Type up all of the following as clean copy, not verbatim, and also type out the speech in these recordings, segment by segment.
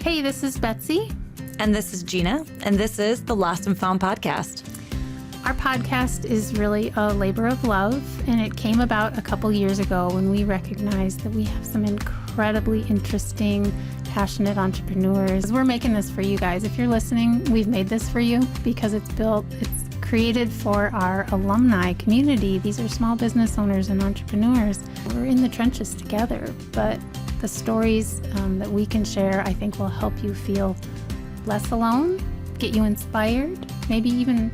Hey, this is Betsy. And this is Gina, and this is the Lost and Found podcast. Our podcast is really a labor of love, and it came about a couple years ago when we recognized that we have some incredibly interesting, passionate entrepreneurs. We're making this for you guys. If you're listening, we've made this for you because it's created for our alumni community. These are small business owners and entrepreneurs. We're in the trenches together, but the stories that we can share, I think, will help you feel less alone, get you inspired, maybe even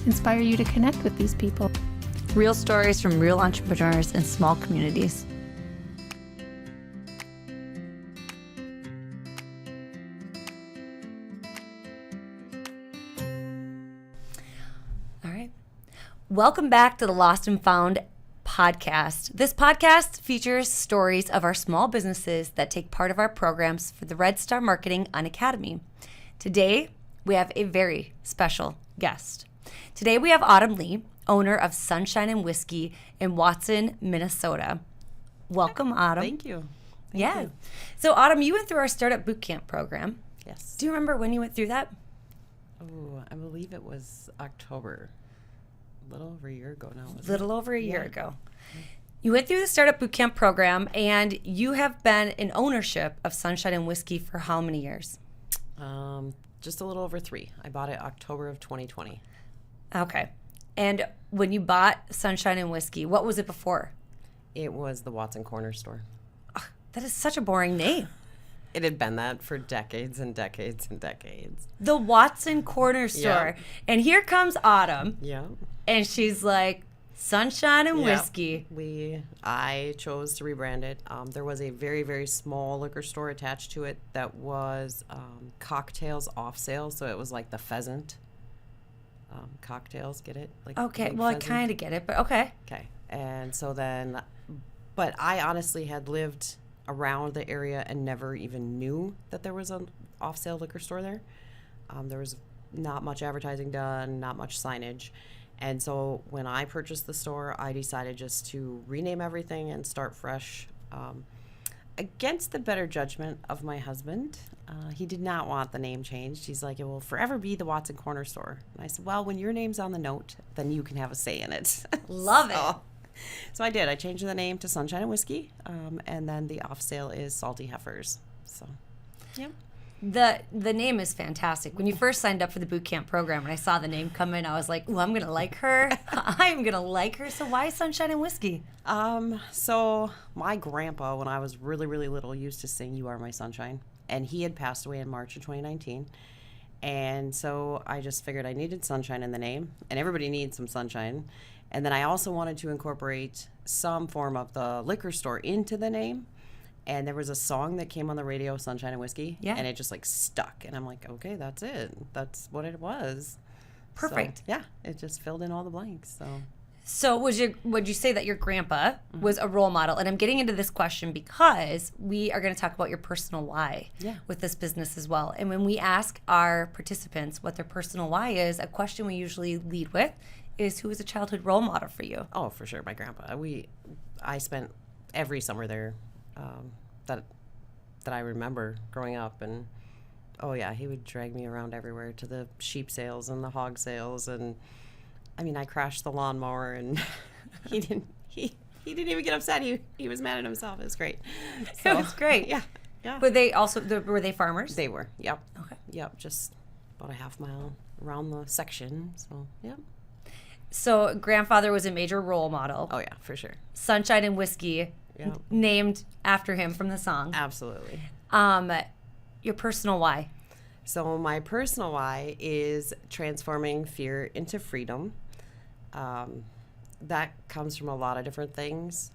inspire you to connect with these people. Real stories from real entrepreneurs in small communities. All right. Welcome back to the Lost and Found podcast. This podcast features stories of our small businesses that take part of our programs for the Red Star Marketing Unacademy. Today, we have a very special guest. Today, we have Autumn Lee, owner of Sunshine and Whiskey in Watson, Minnesota. Welcome, Autumn. Thank you. Thank you. So, Autumn, you went through our Startup Bootcamp program. Yes. Do you remember when you went through that? Oh, I believe it was October. A little over a year ago now. Little over a year ago. You went through the Startup Bootcamp program, and you have been in ownership of Sunshine and Whiskey for how many years? Just a little over 3. I bought it October of 2020. Okay. And when you bought Sunshine and Whiskey, what was it before? It was the Watson Corner Store. That is such a boring name. It had been that for decades and decades and decades. The Watson Corner Store. Yeah. And here comes Autumn. Yeah. And she's like, Sunshine and Whiskey. I chose to rebrand it. There was a very, very small liquor store attached to it that was cocktails off sale. So it was like the pheasant cocktails. Get it? Like Okay. Well, pheasant. I kind of get it, but okay. Okay. And so then, but I honestly had lived around the area and never even knew that there was an off-sale liquor store there. There was not much advertising done, not much signage. And so when I purchased the store, I decided just to rename everything and start fresh. Against the better judgment of my husband, he did not want the name changed. He's like, it will forever be the Watson Corner Store. And I said, well, when your name's on the note, then you can have a say in it. Love it. So I did. I changed the name to Sunshine and Whiskey, and then the off sale is Salty Heifers. So, yep. The name is fantastic. When you first signed up for the boot camp program and I saw the name come in, I was like, "Ooh, I'm gonna like her. I'm gonna like her." So why Sunshine and Whiskey? So my grandpa, when I was really, really little, used to sing "You Are My Sunshine," and he had passed away in March of 2019. And so I just figured I needed sunshine in the name, and everybody needs some sunshine. And then I also wanted to incorporate some form of the liquor store into the name. And there was a song that came on the radio, Sunshine and Whiskey. Yeah. And it just like stuck. And I'm like, okay, that's it. That's what it was. Perfect. So, yeah, it just filled in all the blanks. So would you say that your grandpa was a role model? And I'm getting into this question because we are going to talk about your personal why with this business as well. And when we ask our participants what their personal why is, a question we usually lead with is, who is a childhood role model for you? Oh, for sure, my grandpa. I spent every summer there that I remember growing up, and oh yeah, he would drag me around everywhere to the sheep sales and the hog sales, and I mean, I crashed the lawnmower, and he didn't even get upset. He was mad at himself. It was great. So, it was great. Yeah. Were they farmers? They were. Yep. Okay. Yep. Just about a half mile around the section. So yeah. So grandfather was a major role model. Oh yeah, for sure. Sunshine and Whiskey, named after him from the song. Absolutely. Your personal why? So my personal why is transforming fear into freedom. That comes from a lot of different things.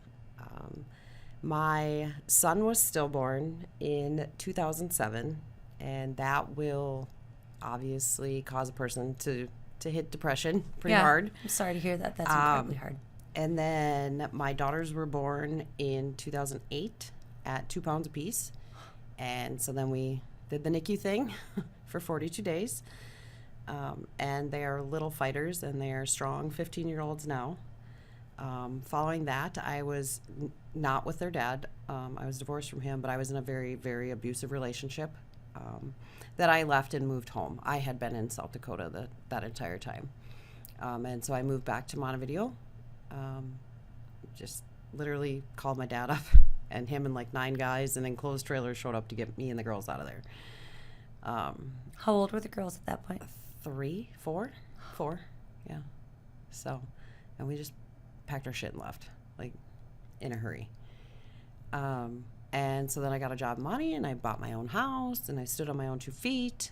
My son was stillborn in 2007, and that will obviously cause a person to hit depression pretty hard. I'm sorry to hear that. That's incredibly hard. And then my daughters were born in 2008 at 2 pounds apiece. And so then we did the NICU thing for 42 days. And they are little fighters, and they are strong 15-year-olds now. Following that, I was not with their dad. I was divorced from him, but I was in a very, very abusive relationship. that I left and moved home. I had been in South Dakota that entire time. And so I moved back to Montevideo. Just literally called my dad up, and him and like 9 guys in enclosed trailers showed up to get me and the girls out of there. How old were the girls at that point? 3, 4, yeah. So, and we just packed our shit and left, like, in a hurry. And so then I got a job in Monty, and I bought my own house, and I stood on my own 2 feet.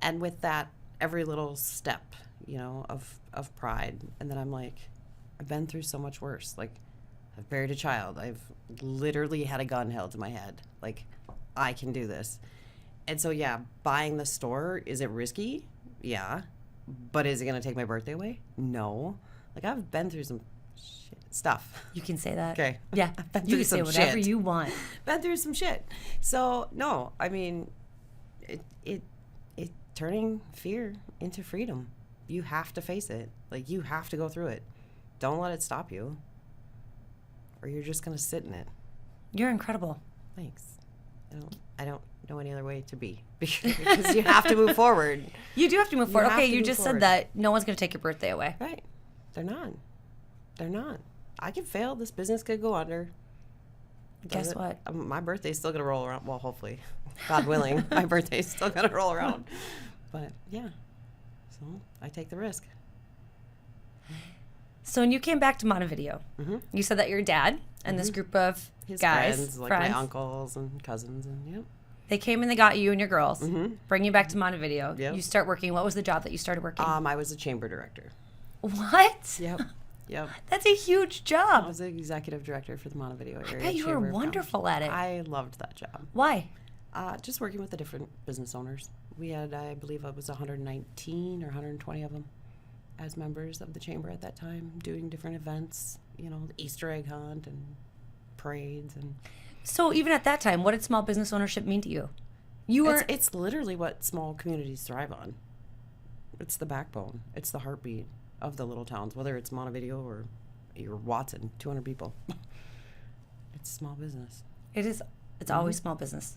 And with that, every little step, you know, of pride. And then I'm like, I've been through so much worse. Like, I've buried a child. I've literally had a gun held to my head. Like, I can do this. And so, yeah, buying the store, is it risky? Yeah. But is it going to take my birthday away? No. Like, I've been through some stuff. You can say that. Okay. Yeah. You can say whatever you want. Been through some shit. So, no, I mean, it turning fear into freedom. You have to face it. Like, you have to go through it. Don't let it stop you, or you're just going to sit in it. You're incredible. Thanks. I don't know any other way to be, because you have to move forward. You do have to move forward. Okay, you just forward. said that no one's going to take your birthday away. Right. They're not. I could fail. This business could go under. Guess what? My birthday's still going to roll around. Well, hopefully. God willing, my birthday's still going to roll around. But, yeah. So, I take the risk. So when you came back to Montevideo, you said that your dad and this group of His guys, friends, like my uncles and cousins, and yep. They came and they got you and your girls, bring you back to Montevideo. Yep. You start working. What was the job that you started working? I was a chamber director. What? Yep. That's a huge I job. was the executive director for the Montevideo area. I bet you were Chamber of wonderful at it. I loved that job. Why? Just working with the different business owners. We had, I believe it was 119 or 120 of them as members of the chamber at that time, doing different events, you know, the Easter egg hunt and parades. And So even at that time, what did small business ownership mean to you? You were. It's literally what small communities thrive on. It's the backbone. It's the heartbeat of the little towns, whether it's Montevideo or Watson, 200 people. It's small business. It is. It's always small business,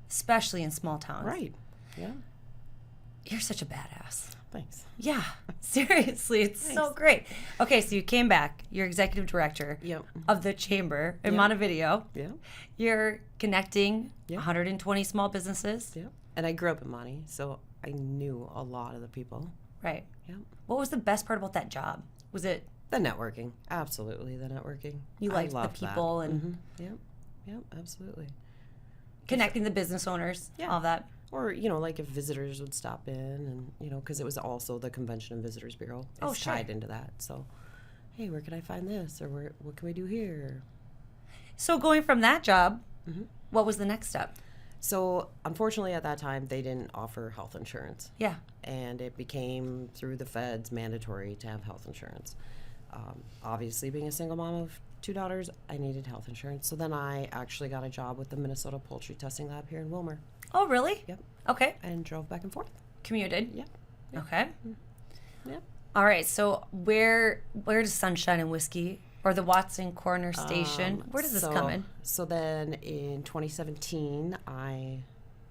especially in small towns. Right. Yeah. You're such a badass. Thanks. Yeah, seriously, it's so great. Okay, so you came back. You're executive director of the chamber in Montevideo. Yeah. You're connecting 120 small businesses. Yeah. And I grew up in Monty, so I knew a lot of the people. Right. Yeah. What was the best part about that job? Was it the networking? Absolutely, the networking. You liked the people and Yep, absolutely. Connecting the business owners, all that. Or, you know, like if visitors would stop in and, you know, because it was also the Convention and Visitors Bureau. It's tied into that. So, hey, where can I find this? Or what can we do here? So going from that job, what was the next step? So, unfortunately, at that time, they didn't offer health insurance. Yeah. And it became, through the feds, mandatory to have health insurance. Obviously, being a single mom of 2 daughters, I needed health insurance. So then I actually got a job with the Minnesota Poultry Testing Lab here in Wilmer. Oh, really? Yep. Okay. And drove back and forth. Commuted? Yep. Okay. Yep. All right. So where does Sunshine and Whiskey or the Watson Corner Station, where does this come in? So then in 2017, I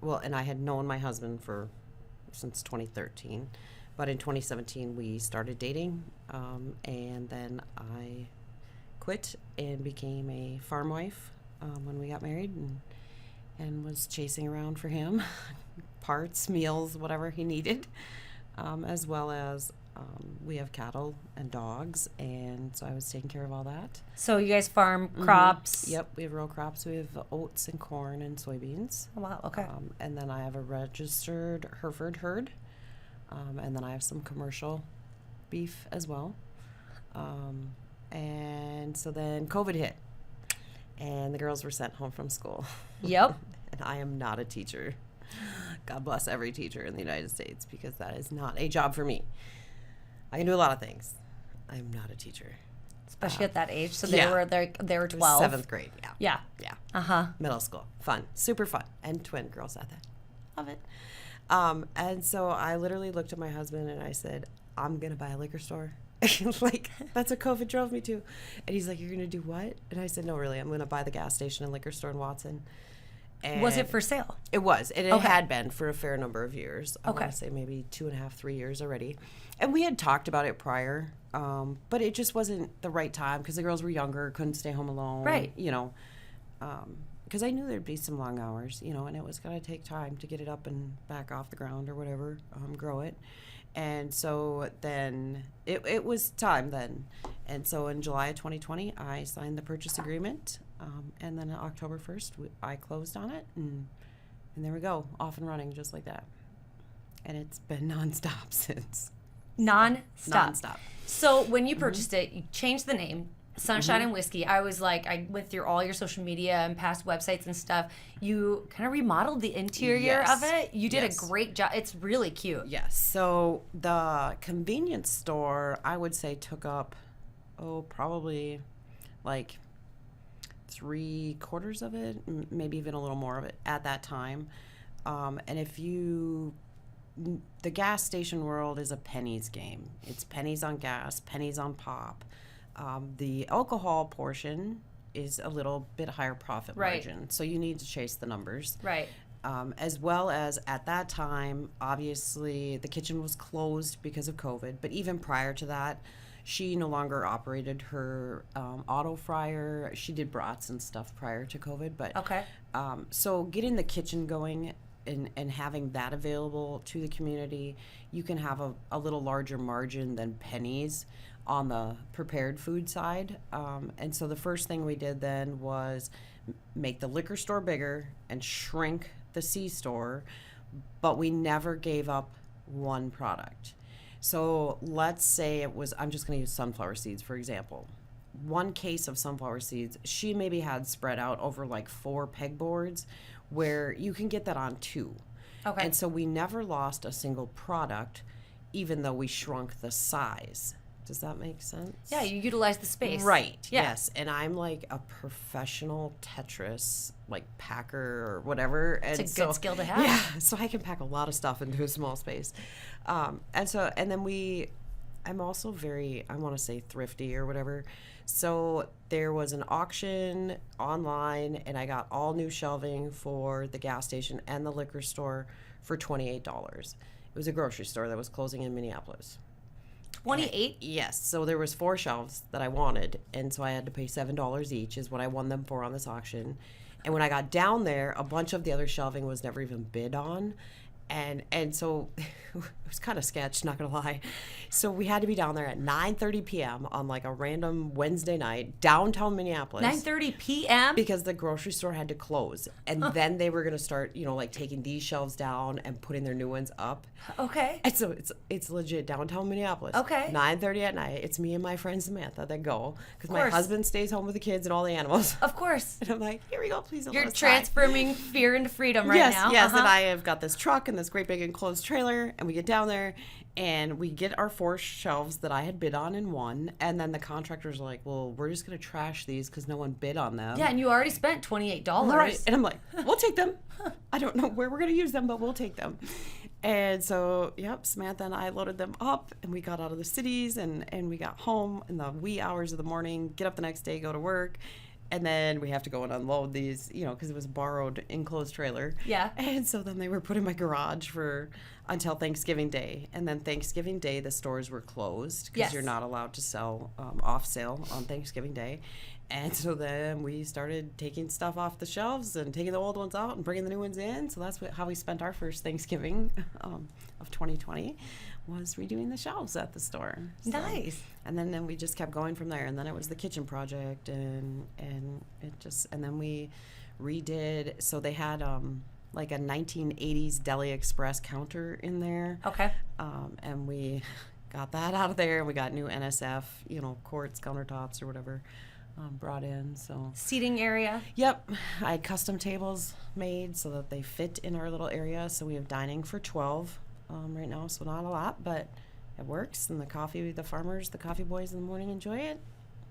had known my husband since 2013. But in 2017, we started dating. And then I quit and became a farm wife when we got married and was chasing around for him parts, meals, whatever he needed, as well as we have cattle and dogs, and so I was taking care of all that. So you guys farm crops? Yep, we have row crops. We have oats and corn and soybeans. Oh, wow, okay. And then I have a registered Hereford herd, and then I have some commercial beef as well. And so then COVID hit, and the girls were sent home from school. Yep. And I am not a teacher. God bless every teacher in the United States, because that is not a job for me. I can do a lot of things. I'm not a teacher. Especially at that age. So they were 12. 7th grade, yeah. Yeah. Yeah. Middle school. Fun. Super fun. And twin girls at that. Love it. And so I literally looked at my husband and I said, I'm going to buy a liquor store. Like, that's what COVID drove me to. And he's like, you're going to do what? And I said, no, really, I'm going to buy the gas station and liquor store in Watson. And Was it for sale? It was. And it Okay. had been for a fair number of years. I Okay. want to say maybe 2.5, 3 years already. And we had talked about it prior, but it just wasn't the right time because the girls were younger, couldn't stay home alone. Right. You know, because I knew there'd be some long hours, you know, and it was going to take time to get it up and back off the ground or whatever, grow it. And so then it was time then. And so in July of 2020, I signed the purchase agreement. And then on October 1st, I closed on it. And there we go, off and running just like that. And it's been nonstop since. Nonstop. So when you purchased it, you changed the name, Sunshine and Whiskey. I was like, I went through all your social media and past websites and stuff. You kind of remodeled the interior of it. You did a great job. It's really cute. Yes. So the convenience store, I would say, took up, probably like 3/4 of it, maybe even a little more of it at that time. And the gas station world is a pennies game. It's pennies on gas, pennies on pop. The alcohol portion is a little bit higher profit margin, so you need to chase the numbers. Right. As well as at that time, obviously the kitchen was closed because of COVID, but even prior to that, she no longer operated her auto fryer. She did brats and stuff prior to COVID, but Okay. so getting the kitchen going and having that available to the community, you can have a little larger margin than pennies on the prepared food side. And so the first thing we did then was make the liquor store bigger and shrink the C-store, but we never gave up one product. So let's say it was, I'm just going to use sunflower seeds, for example. One case of sunflower seeds, she maybe had spread out over like 4 pegboards, where you can get that on 2. Okay. And so we never lost a single product, even though we shrunk the size. Does that make sense? Yeah, you utilize the space. Right. Yeah. Yes. And I'm like a professional Tetris like packer or whatever. And It's a good skill to have. Yeah. So I can pack a lot of stuff into a small space. And then I'm also very, I want to say thrifty or whatever. So there was an auction online and I got all new shelving for the gas station and the liquor store for $28. It was a grocery store that was closing in Minneapolis. 28? Yes. So there was 4 shelves that I wanted, and so I had to pay $7 each is what I won them for on this auction. And when I got down there, a bunch of the other shelving was never even bid on. And so it was kind of sketch, not gonna lie. So we had to be down there at 9:30 p.m. on like a random Wednesday night, downtown Minneapolis. 9:30 p.m.? Because the grocery store had to close. And then they were gonna start, like taking these shelves down and putting their new ones up. Okay. And so it's legit downtown Minneapolis. Okay. 9:30 at night. It's me and my friend Samantha that go because my course. husband stays home with the kids and all the animals. Of course. And I'm like, here we go, please don't You're let us die. transforming fear into freedom right Yes, now. yes. And I have got this truck and this great big enclosed trailer, and we get down there and we get our 4 shelves that I had bid on and won, and then the contractor's like, well, we're just gonna trash these because no one bid on them. Yeah, and you already spent $28. Right. And I'm like, we'll take them. I don't know where we're going to use them, but we'll take them. And so, Samantha and I loaded them up, and we got out of the cities, and we got home in the wee hours of the morning, get up the next day, go to work. And then we have to go and unload these, because it was a borrowed enclosed trailer. Yeah. And so then they were put in my garage until Thanksgiving Day. And then Thanksgiving Day, the stores were closed because Yes. you're not allowed to sell off sale on Thanksgiving Day. And so then we started taking stuff off the shelves and taking the old ones out and bringing the new ones in. So that's how we spent our first Thanksgiving of 2020 was redoing the shelves at the store. So, Nice. and then we just kept going from there. And then it was the kitchen project, and then we redid. So they had like a 1980s Deli Express counter in there. Okay. And we got that out of there, and we got new NSF, quartz countertops or whatever. Brought in, so Seating area. Yep, I had custom tables made so that they fit in our little area. So we have dining for 12 right now, so not a lot, but it works. And the coffee boys in the morning enjoy it.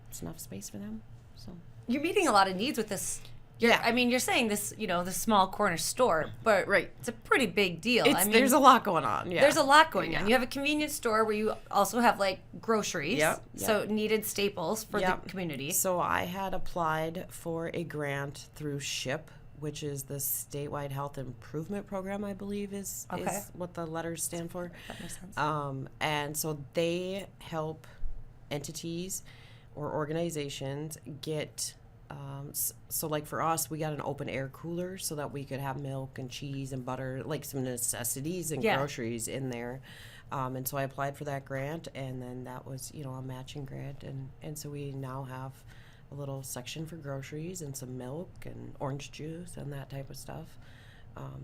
It's enough space for them. So You're meeting a lot of needs with this. Yeah. I mean, you're saying this, the small corner store, but Right. it's a pretty big deal. There's a lot going on. Yeah, There's a lot going on. Yeah. You have a convenience store where you also have like groceries. Yep. So needed staples for Yep. the community. So I had applied for a grant through SHIP, which is the statewide health improvement program, I believe is what the letters stand for. That makes sense. And so they help entities or organizations get, so like for us, we got an open air cooler so that we could have milk and cheese and butter, like some necessities and groceries in there. And so I applied for that grant, and then that was, a matching grant. And so we now have a little section for groceries and some milk and orange juice and that type of stuff.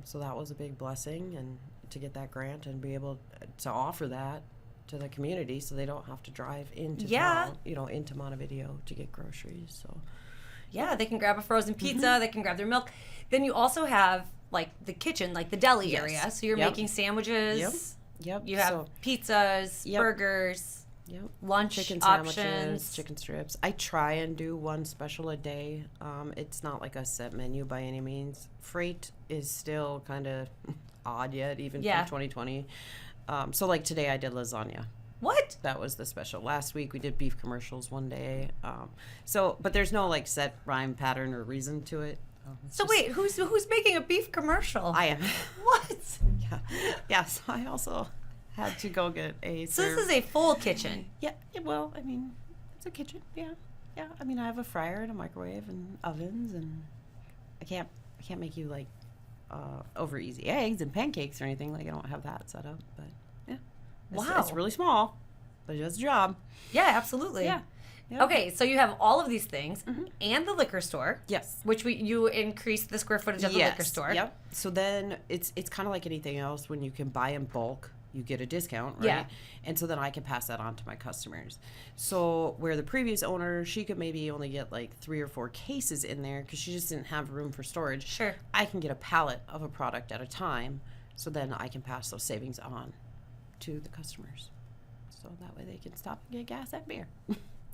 So that was a big blessing, and to get that grant and be able to offer that to the community so they don't have to drive into town, into Montevideo to get groceries. So yeah, they can grab a frozen pizza, they can grab their milk. Then you also have like the kitchen, like the deli area. So you're making sandwiches. Yep. You have pizzas, burgers, lunch chicken options, sandwiches, chicken strips. I try and do one special a day. It's not like a set menu by any means. Freight is still kind of odd yet, even for 2020. So like today I did lasagna. What? That was the special. Last week we did beef commercials one day. But there's no like set rhyme pattern or reason to it. So wait, who's making a beef commercial? I am. What? Yeah. So I also had to go get a. So this is a full kitchen. Yeah. Well, I mean, it's a kitchen. Yeah. I mean, I have a fryer and a microwave and ovens, and I can't make you like over easy eggs and pancakes or anything. Like I don't have that set up, but yeah. It's really small, but it does the job. Yeah, absolutely. Yeah. Okay, so you have all of these things and the liquor store. Yes. Which you increased the square footage of the liquor store. Yep. So then it's kind of like anything else. When you can buy in bulk, you get a discount, right? Yeah. And so then I can pass that on to my customers. So where the previous owner, she could maybe only get like 3 or 4 cases in there because she just didn't have room for storage. Sure. I can get a pallet of a product at a time, so then I can pass those savings on to the customers. So that way they can stop and get gas and beer.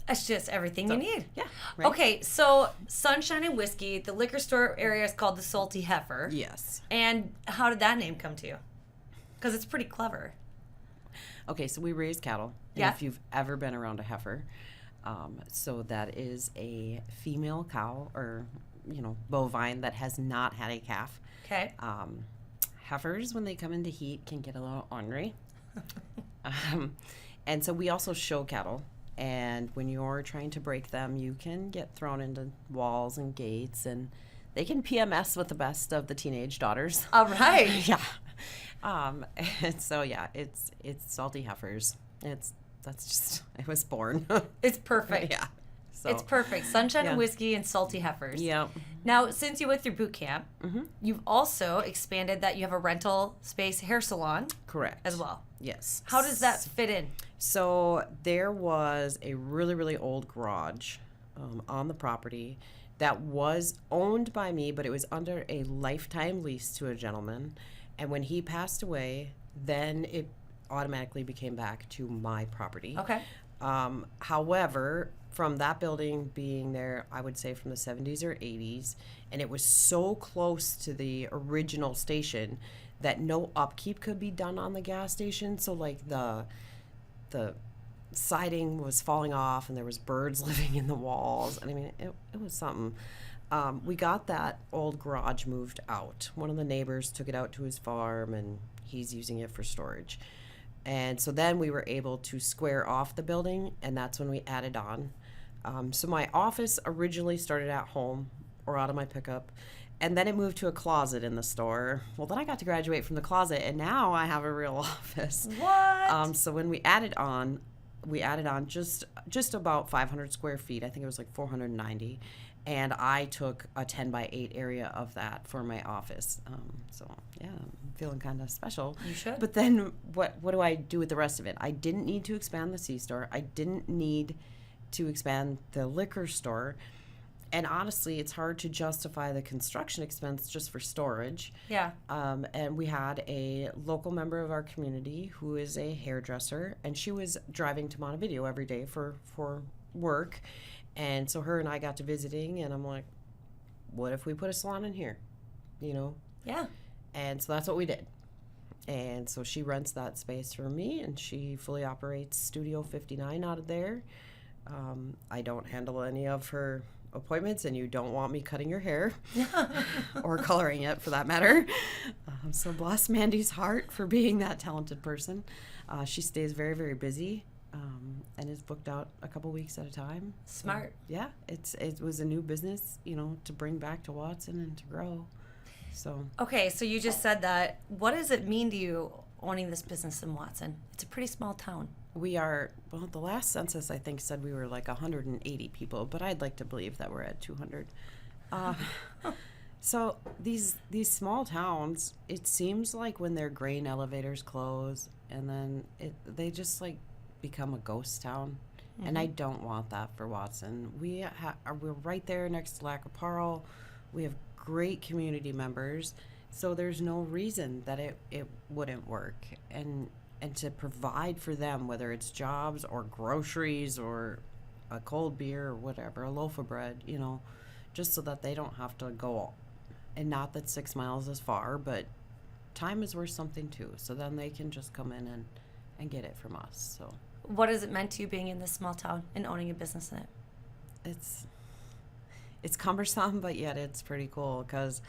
That's just everything you need. Yeah. Right? Okay, so Sunshine and Whiskey, the liquor store area is called the Salty Heifer. Yes. And how did that name come to you? Because it's pretty clever. Okay, so we raise cattle. And if you've ever been around a heifer, so that is a female cow or, bovine that has not had a calf. Okay. Heifers, when they come into heat, can get a little ornery. And so we also show cattle. And when you're trying to break them, you can get thrown into walls and gates, and they can PMS with the best of the teenage daughters. All right. Yeah. And so it's Salty Heifers. It was born. It's perfect. Yeah. So it's perfect. Sunshine and Whiskey and Salty Heifers. Yeah. Now, since you went through boot camp, you've also expanded that you have a rental space hair salon. Correct. As well. Yes. How does that fit in? So there was a really, really old garage on the property that was owned by me, but it was under a lifetime lease to a gentleman. And when he passed away, then it automatically became back to my property. Okay. However, from that building being there, I would say from the 70s or 80s, and it was so close to the original station that no upkeep could be done on the gas station. So like the siding was falling off and there was birds living in the walls. And I mean, it was something. We got that old garage moved out. One of the neighbors took it out to his farm and he's using it for storage. And so then we were able to square off the building, and that's when we added on. So my office originally started at home or out of my pickup, and then it moved to a closet in the store. Well, then I got to graduate from the closet, and now I have a real office. What? So when we added on just about 500 square feet. I think it was like 490. And I took a 10 by 8 area of that for my office. So yeah, I'm feeling kind of special. You should. But then what do I do with the rest of it? I didn't need to expand the C-store. I didn't need to expand the liquor store. And honestly, it's hard to justify the construction expense just for storage. Yeah. And we had a local member of our community who is a hairdresser, and she was driving to Montevideo every day for work. And so her and I got to visiting, and I'm like, what if we put a salon in here? You know? Yeah. And so that's what we did. And so she rents that space for me, and she fully operates Studio 59 out of there. I don't handle any of her appointments and you don't want me cutting your hair or coloring it for that matter. So bless Mandy's heart for being that talented person. She stays very, very busy and is booked out a couple weeks at a time. Smart. Yeah, it was a new business, to bring back to Watson and to grow. So Okay, so you just said that. What does it mean to you owning this business in Watson? It's a pretty small town. we are, well, the last census I think said we were like 180 people, but I'd like to believe that we're at 200. So these small towns, it seems like when their grain elevators close and then they just like become a ghost town. Mm-hmm. And I don't want that for Watson. We're right there next to Lac-Parle. We have great community members, so there's no reason that it wouldn't work. And to provide for them, whether it's jobs or groceries or a cold beer or whatever, a loaf of bread, just so that they don't have to go. And not that 6 miles is far, but time is worth something too. So then they can just come in and get it from us. So what has it meant to you being in this small town and owning a business in it? It's cumbersome, but yet it's pretty cool because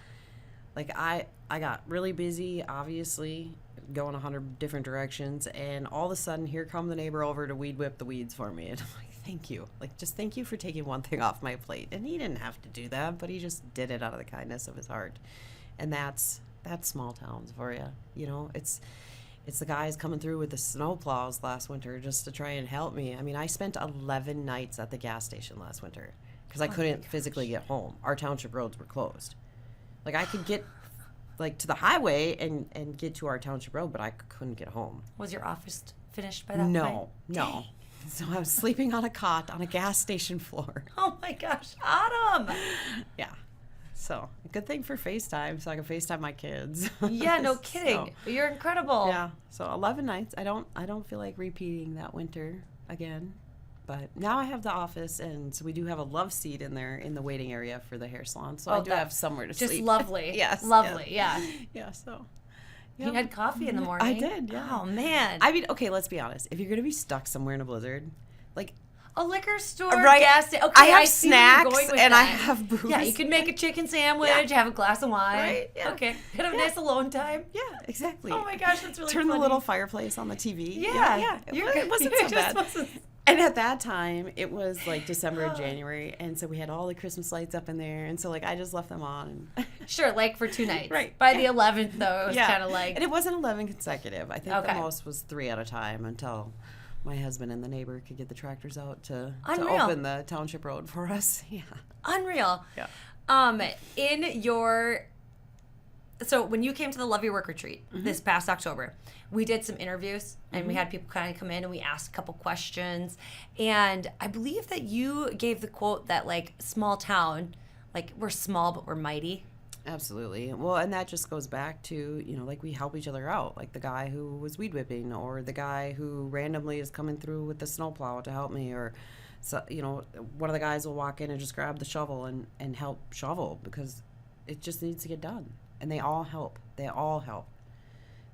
like I got really busy, obviously, going 100 different directions, and all of a sudden here come the neighbor over to weed whip the weeds for me. And I'm like, thank you. Like, just thank you for taking one thing off my plate. And he didn't have to do that, but he just did it out of the kindness of his heart. And that's small towns for you. It's the guys coming through with the snow plows last winter just to try and help me. I mean, I spent 11 nights at the gas station last winter because I couldn't physically get home. Our township roads were closed. Like, I could get to the highway and get to our township road, but I couldn't get home. Was your office finished by that point? No. So I was sleeping on a cot on a gas station floor. Oh my gosh, Autumn! Yeah. So good thing for FaceTime, so I can FaceTime my kids. Yeah, no kidding. So, you're incredible. Yeah. So 11 nights. I don't feel like repeating that winter again. But now I have the office, and so we do have a love seat in there in the waiting area for the hair salon. So I do have somewhere to sleep. Just lovely. Yes. Lovely, yeah. Yeah, so. Yep. You had coffee in the morning. I did, yeah. Oh, man. I mean, okay, let's be honest. If you're going to be stuck somewhere in a blizzard, like... A liquor store, right. gas station. Okay, I have see where you're snacks, going with and that. I have booze. Yeah, you could make a chicken sandwich, have a glass of wine. Right, yeah. Okay, could have a nice alone time. Yeah, exactly. Oh, my gosh, that's really Turn funny. the little fireplace on the TV. Yeah. It wasn't so bad. And at that time, it was like December and January, and so we had all the Christmas lights up in there, and so like I just left them on. Sure, like for 2 nights. Right. By the 11th, though, it was kind of like... And it wasn't 11 consecutive. I think the most was 3 at a time until my husband and the neighbor could get the tractors out to open the township road for us. Yeah. Unreal. Yeah. So when you came to the Love Your Work retreat this past October, we did some interviews and we had people kind of come in and we asked a couple questions. And I believe that you gave the quote that like small town, like we're small but we're mighty. Absolutely. Well, and that just goes back to, like we help each other out. Like the guy who was weed whipping or the guy who randomly is coming through with the snowplow to help me, or, so, one of the guys will walk in and just grab the shovel and help shovel because it just needs to get done. And they all help.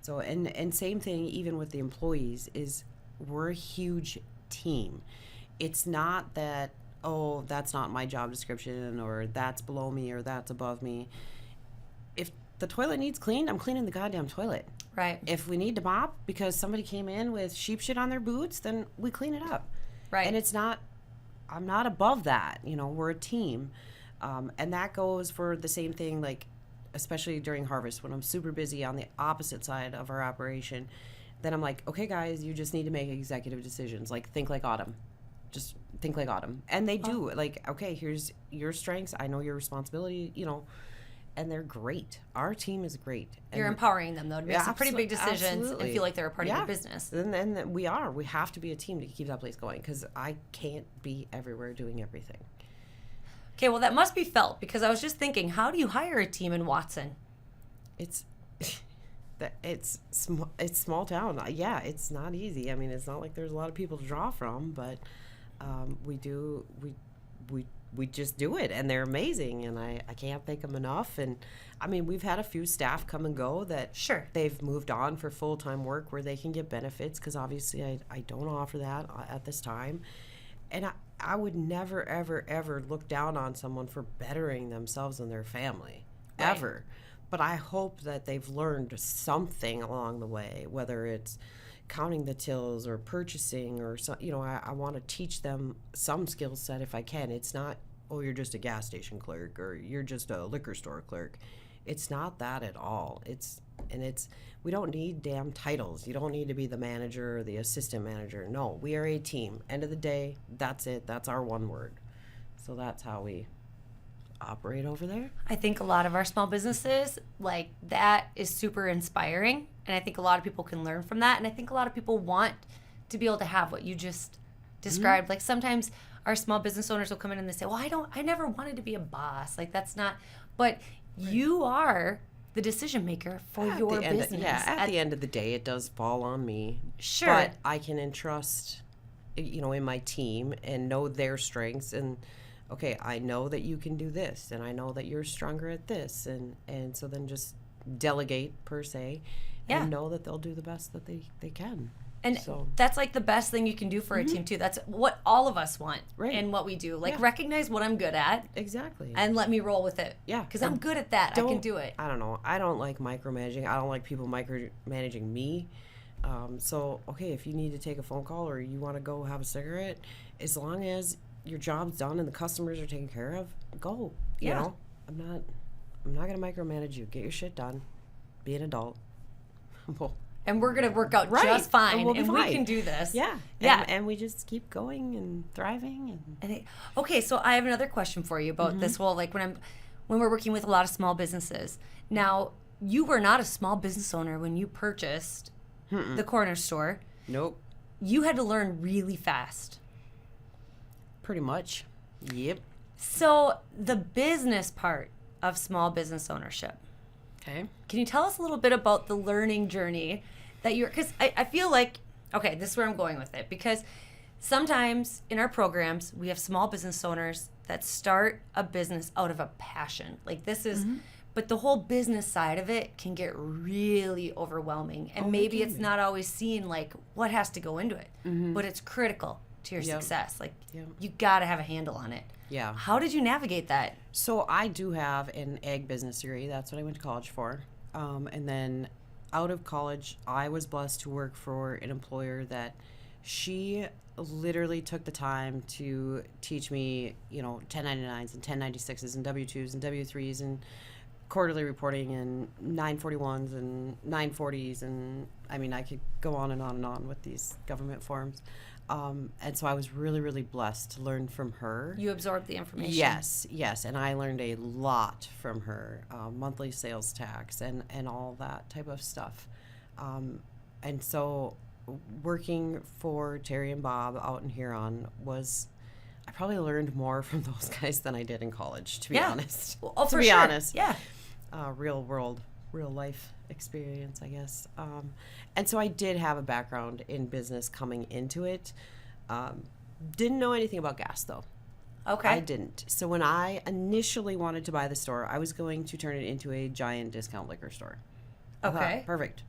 So, and same thing even with the employees is we're a huge team. It's not that, oh, that's not my job description or that's below me or that's above me. If the toilet needs cleaned, I'm cleaning the goddamn toilet. Right. If we need to mop because somebody came in with sheep shit on their boots, then we clean it up. Right. And I'm not above that. We're a team. And that goes for the same thing, like, especially during harvest when I'm super busy on the opposite side of our operation, then I'm like, okay, guys, you just need to make executive decisions. Like, think like Autumn. Just think like Autumn. And they do. Like, okay, here's your strengths. I know your responsibility, and they're great. Our team is great. And you're empowering them, though, to make some pretty big decisions and feel like they're a part of your business. And we are. We have to be a team to keep that place going because I can't be everywhere doing everything. Okay, well, that must be felt because I was just thinking, how do you hire a team in Watson? It's small town. Yeah, it's not easy. I mean, it's not like there's a lot of people to draw from, but we just do it, and they're amazing, and I can't thank them enough. And I mean, we've had a few staff come and go that they've moved on for full-time work where they can get benefits because obviously I don't offer that at this time. And I would never, ever, ever look down on someone for bettering themselves and their family, Right. ever. But I hope that they've learned something along the way, whether it's counting the tills or purchasing or so, I want to teach them some skill set if I can. It's not, oh, you're just a gas station clerk or you're just a liquor store clerk. It's not that at all. We don't need damn titles. You don't need to be the manager or the assistant manager. No, we are a team. End of the day, that's it. That's our one word. So that's how we operate over there. I think a lot of our small businesses, like, that is super inspiring. And I think a lot of people can learn from that. And I think a lot of people want to be able to have what you just described. Mm-hmm. Like, sometimes our small business owners will come in and they say, well, I never wanted to be a boss. Like, that's not, but you are the decision maker for your business. At the end of the day, it does fall on me. Sure. But I can entrust, in my team and know their strengths. And, okay, I know that you can do this, and I know that you're stronger at this. And so then just delegate, per se, and know that they'll do the best that they can. And that's like the best thing you can do for a team too. That's what all of us want in what we do. Like, recognize what I'm good at. Exactly. And let me roll with it. Yeah. Because I'm good at that. I can do it. I don't know. I don't like micromanaging. I don't like people micromanaging me. So, okay, if you need to take a phone call or you want to go have a cigarette, as long as your job's done and the customers are taken care of, go. You know? I'm not going to micromanage you. Get your shit done. Be an adult. And we're going to work out just fine. And we can do this. Yeah. Yeah. And we just keep going and thriving. Okay, so I have another question for you about this whole, like, when we're working with a lot of small businesses. Now, you were not a small business owner when you purchased the corner store. Nope. You had to learn really fast. Pretty much. Yep. So the business part of small business ownership. Okay. Can you tell us a little bit about the learning journey that because I feel like, okay, this is where I'm going with it, because sometimes in our programs, we have small business owners that start a business out of a passion. Like, this is, but the whole business side of it can get really overwhelming. And maybe it's not always seen like what has to go into it, but it's critical to your success. Like, you got to have a handle on it. Yeah. How did you navigate that? So I do have an ag business degree. That's what I went to college for. And then out of college, I was blessed to work for an employer that she literally took the time to teach me, 1099s and 1096s and W-2s and W-3s and quarterly reporting and 941s and 940s. And I mean, I could go on and on and on with these government forms. And so I was really, really blessed to learn from her. You absorbed the information. Yes. And I learned a lot from her, monthly sales tax and all that type of stuff. And so working for Terry and Bob out in Huron I probably learned more from those guys than I did in college, to be honest. Oh, for sure. Honest. Yeah. Real life experience, I guess. And so I did have a background in business coming into it. Didn't know anything about gas, though. Okay. I didn't. So when I initially wanted to buy the store, I was going to turn it into a giant discount liquor store. Okay. Perfect.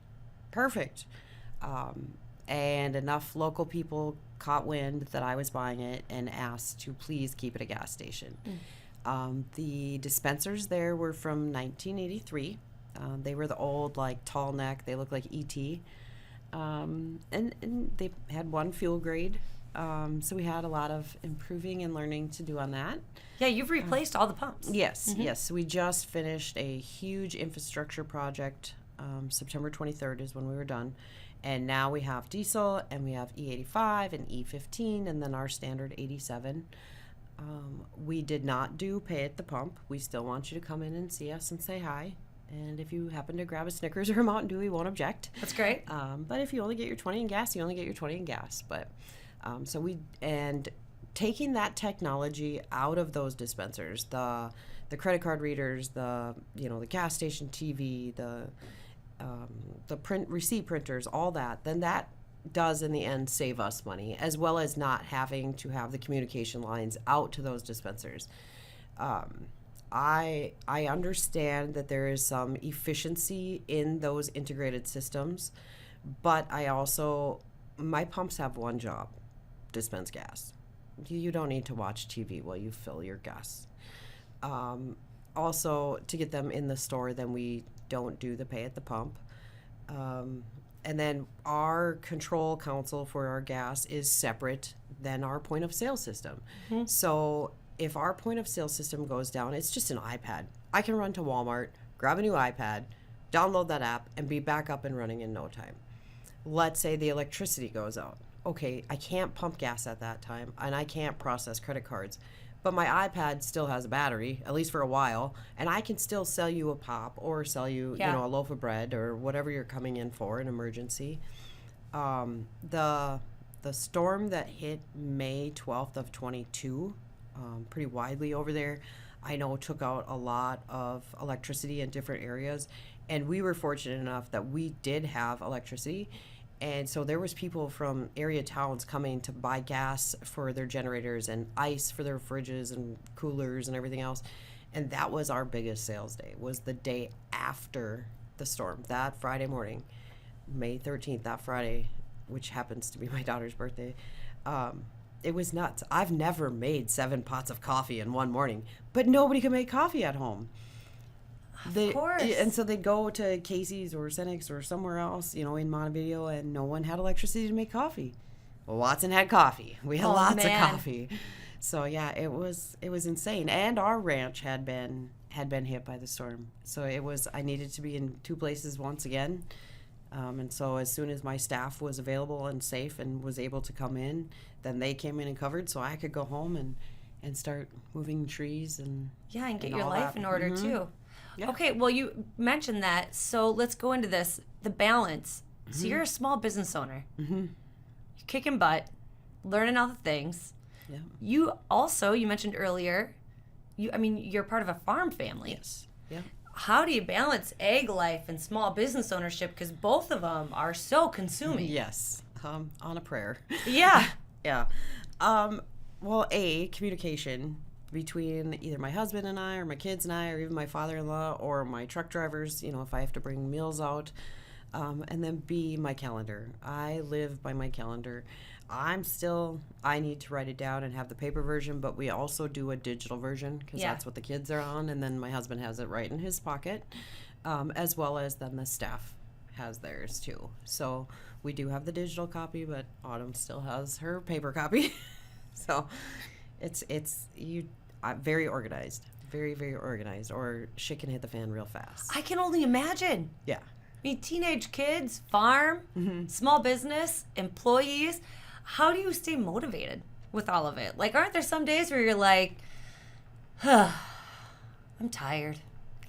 And enough local people caught wind that I was buying it and asked to please keep it a gas station. The dispensers there were from 1983. They were the old, like, tall neck. They looked like E.T. And they had one fuel grade. So we had a lot of improving and learning to do on that. Yeah, you've replaced all the pumps. Yes. So we just finished a huge infrastructure project. September 23rd is when we were done. And now we have diesel, and we have E85 and E15, and then our standard 87. We did not do pay at the pump. We still want you to come in and see us and say hi. And if you happen to grab a Snickers or a Mountain Dew, we won't object. That's great. But if you only get your 20 in gas, you only get your 20 in gas. But taking that technology out of those dispensers, the credit card readers, the gas station TV, the print receipt printers, all that, then that does in the end save us money, as well as not having to have the communication lines out to those dispensers. I understand that there is some efficiency in those integrated systems, but my pumps have one job: dispense gas. you don't need to watch TV while you fill your gas. Also, to get them in the store, then we don't do the pay at the pump. And then our control console for our gas is separate than our point of sale system. So if our point of sale system goes down, it's just an iPad. I can run to Walmart, grab a new iPad, download that app, and be back up and running in no time. Let's say the electricity goes out. Okay, I can't pump gas at that time, and I can't process credit cards. But my iPad still has a battery, at least for a while, and I can still sell you a pop or sell you, a loaf of bread or whatever you're coming in for, an emergency. The storm that hit May 12th of 22, pretty widely over there, I know took out a lot of electricity in different areas, and we were fortunate enough that we did have electricity. And so there was people from area towns coming to buy gas for their generators and ice for their fridges and coolers and everything else. And that was our biggest sales day, was the day after the storm, that Friday morning, May 13th, that Friday, which happens to be my daughter's birthday. It was nuts. I've never made 7 pots of coffee in one morning, but nobody could make coffee at home. Of course. And so they'd go to Casey's or Senex or somewhere else, in Montevideo, and no one had electricity to make coffee. Well, Watson had coffee. We had lots of coffee. So yeah, it was insane. And our ranch had been hit by the storm. So I needed to be in 2 places once again. And so as soon as my staff was available and safe and was able to come in, then they came in and covered, so I could go home and start moving trees and get your life in order too. Yeah. Okay, well, you mentioned that, so let's go into this, the balance. So you're a small business owner. You're kicking butt, learning all the things. Yeah. You mentioned earlier, you're part of a farm family. Yes. Yeah. How do you balance egg life and small business ownership? Because both of them are so consuming. Yes. On a prayer. Yeah. Yeah. Well, communication between either my husband and I or my kids and I or even my father-in-law or my truck drivers, if I have to bring meals out. And then B, my calendar. I live by my calendar. I need to write it down and have the paper version, but we also do a digital version because that's what the kids are on. And then my husband has it right in his pocket, as well as then the staff has theirs too. So we do have the digital copy, but Autumn still has her paper copy. So it's very organized, very, very organized, or shit can hit the fan real fast. I can only imagine. Yeah. Teenage kids, farm, small business, employees. How do you stay motivated with all of it? Like, aren't there some days where you're like, I'm tired?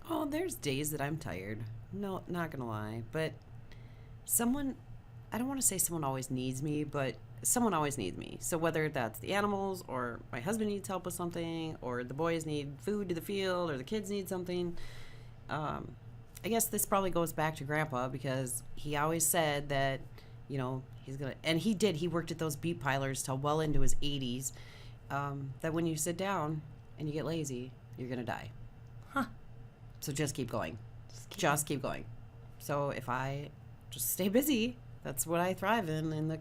Oh, there's days that I'm tired. No, not gonna lie. But I don't want to say someone always needs me, but someone always needs me. So whether that's the animals or my husband needs help with something or the boys need food to the field or the kids need something, I guess this probably goes back to Grandpa because he always said that, he's going to, and he worked at those beet pilers till well into his 80s, that when you sit down and you get lazy, you're going to die. Huh. So just keep going. Just keep going. So if I just stay busy, that's what I thrive in. And the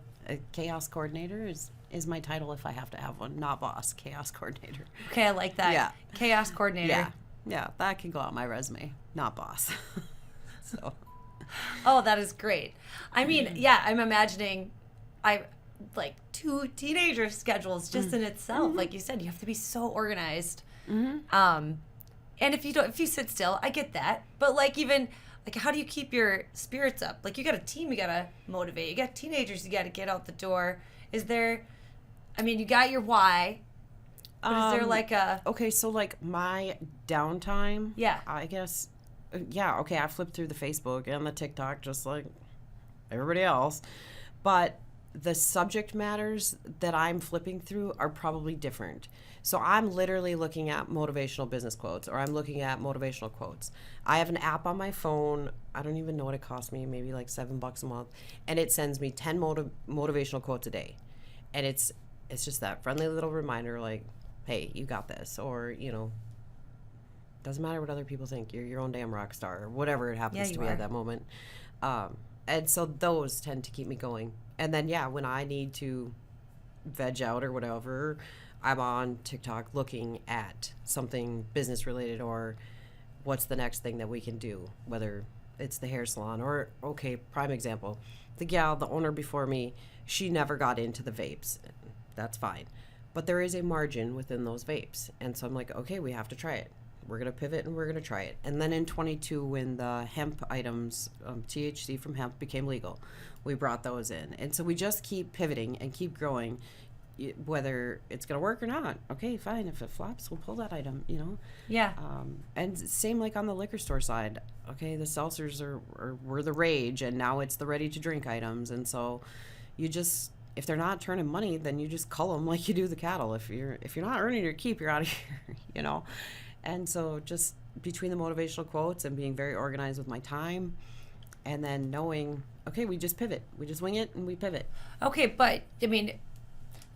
chaos coordinator is my title if I have to have one. Not boss, chaos coordinator. Okay, I like that. Yeah. Chaos coordinator. Yeah, that can go on my resume. Not boss. So. Oh, that is great. I'm imagining like 2 teenager schedules just in itself. Like you said, you have to be so organized. And if you sit still, I get that. But how do you keep your spirits up? Like, you got a team you got to motivate. You got teenagers you got to get out the door. You got your why. But is there Okay, so my downtime. Yeah. I guess. Yeah, okay, I flip through the Facebook and the TikTok just like everybody else. But the subject matters that I'm flipping through are probably different. So I'm literally looking at motivational business quotes, or I'm looking at motivational quotes. I have an app on my phone. I don't even know what it costs me, maybe like $7 a month, and it sends me 10 motivational quotes a day. And it's just that friendly little reminder, like, hey, you got this, or doesn't matter what other people think. You're your own damn rock star, or whatever it happens to be at that moment. And so those tend to keep me going. And then, when I need to veg out or whatever, I'm on TikTok looking at something business related or what's the next thing that we can do, whether it's the hair salon or, okay, prime example, the owner before me, she never got into the vapes. That's fine. But there is a margin within those vapes. And so I'm like, okay, we have to try it. We're going to pivot and we're going to try it. And then in 22, when the hemp items, THC from hemp became legal, we brought those in. And so we just keep pivoting and keep growing, whether it's going to work or not. Okay, fine. If it flops, we'll pull that item, Yeah. And same like on the liquor store side. Okay, the seltzers were the rage, and now it's the ready to drink items. And so you just, if they're not turning money, then you just cull them like you do the cattle. If you're not earning your keep, you're out of here, And so just between the motivational quotes and being very organized with my time, and then knowing, okay, we just pivot. We just wing it and we pivot. Okay, but I mean,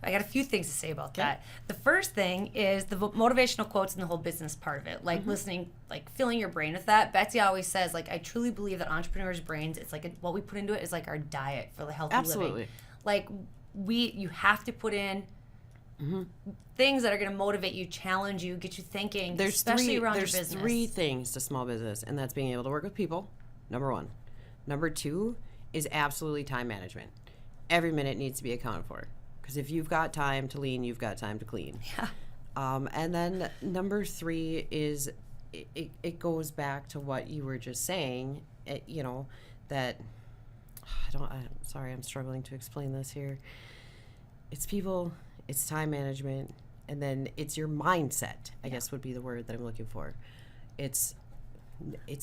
I got a few things to say about that. The first thing is the motivational quotes and the whole business part of it, like listening, like filling your brain with that. Betsy always says, like, I truly believe that entrepreneurs' brains, it's like what we put into it is like our diet for the healthy living. Like you have to put in things that are going to motivate you, challenge you, get you thinking, especially around your business. There's 3 things to small business, and that's being able to work with people, number 1. Number 2 is absolutely time management. Every minute needs to be accounted for. Because if you've got time to lean, you've got time to clean. Yeah. And then number 3 is it goes back to what you were just saying, that I'm struggling to explain this here. It's people, it's time management, and then it's your mindset, I guess would be the word that I'm looking for. It's